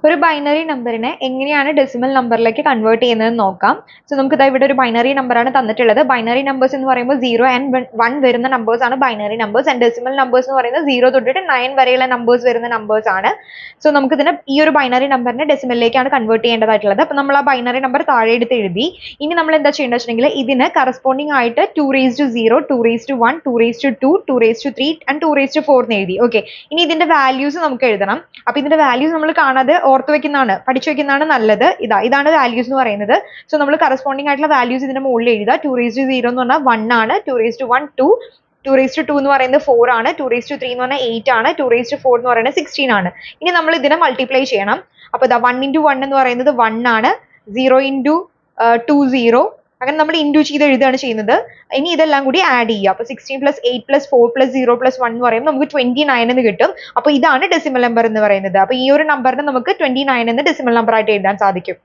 ഒരു ബൈനറി നമ്പറിനെ എങ്ങനെയാണ് ഡെസിമൽ നമ്പറിലേക്ക് കൺവേർട്ട് ചെയ്യുന്നതെന്ന് നോക്കാം. സോ നമുക്ക് ഇതാ ഇവിടെ ഒരു ബൈനറി നമ്പറാണ് തന്നിട്ടുള്ളത്. ബൈനറി നമ്പേഴ്സ് എന്ന് പറയുമ്പോൾ 0 ആൻഡ് 1 വരുന്ന നമ്പേഴ്സ് ആണ് binary numbers. And decimal numbers എന്ന് പറയുന്നത് 0 തൊട്ടിട്ട് 9 വരെയുള്ള നമ്പേഴ്സ് വരുന്ന നമ്പേഴ്സ് ആണ്. സോ നമുക്ക് ഇതിനെ ഈ ഒരു ബൈനറി നമ്പറിനെ ഡെസിമലിലേക്കാണ് കൺവേർട്ട് ചെയ്യേണ്ടതായിട്ടുള്ളത്. അപ്പോൾ നമ്മൾ ആ ബൈനറി നമ്പർ താഴെ എടുത്ത് എഴുതി. ഇനി നമ്മൾ എന്താ ചെയ്യേണ്ടത് വെച്ചിട്ടുണ്ടെങ്കിൽ ഇതിന് കറസ്പോണ്ടിങ് ആയിട്ട് 2^0, 2^1, 2^2, 2^3 ആൻഡ് 2^4 എന്ന് എഴുതി. ഓക്കെ, ഇനി ഇതിന്റെ വാല്യൂസ് നമുക്ക് എഴുതണം. അപ്പോൾ ഇതിന്റെ വാല്യൂസ് നമ്മൾ കാണാതെ ഓർത്ത് വെക്കുന്നതാണ്, പഠിച്ചു വെക്കുന്നതാണ് നല്ലത്. ഇതാണ് വാല്യൂസ് എന്ന് പറയുന്നത്. സോ നമ്മൾ കറസ്പോണ്ടിങ് ആയിട്ടുള്ള വാല്യൂസ് ഇതിന്റെ മുകളിൽ എഴുതുക. 2^0 എന്ന് പറഞ്ഞാൽ 1 ആണ്, 2^1 2, 2^2 എന്ന് പറയുന്നത് 4 ആണ്, 2^3 എന്ന് പറഞ്ഞാൽ 8 ആണ്, 2^4 എന്ന് പറയുന്നത് 16 ആണ്. ഇനി നമ്മൾ ഇതിനെ മൾട്ടിപ്ലൈ ചെയ്യണം. അപ്പോൾ 1 into 1 എന്ന് പറയുന്നത് 1 ആണ്, 0 into 2 0, അങ്ങനെ നമ്മൾ ഇൻറ്റു ചെയ്ത് എഴുതുകയാണ് ചെയ്യുന്നത്. ഇനി ഇതെല്ലാം കൂടി ആഡ് ചെയ്യുക. അപ്പോൾ 16 + 8 + 4 + 0 + 1 എന്ന് പറയുമ്പോൾ നമുക്ക് 29 എന്ന് കിട്ടും. അപ്പോൾ ഇതാണ് ഡെസിമൽ നമ്പർ എന്ന് പറയുന്നത്. അപ്പോൾ ഈ ഒരു നമ്പറിനെ നമുക്ക് 29 എന്ന് ഡെസിമൽ നമ്പർ ആയിട്ട് എഴുതാൻ സാധിക്കും.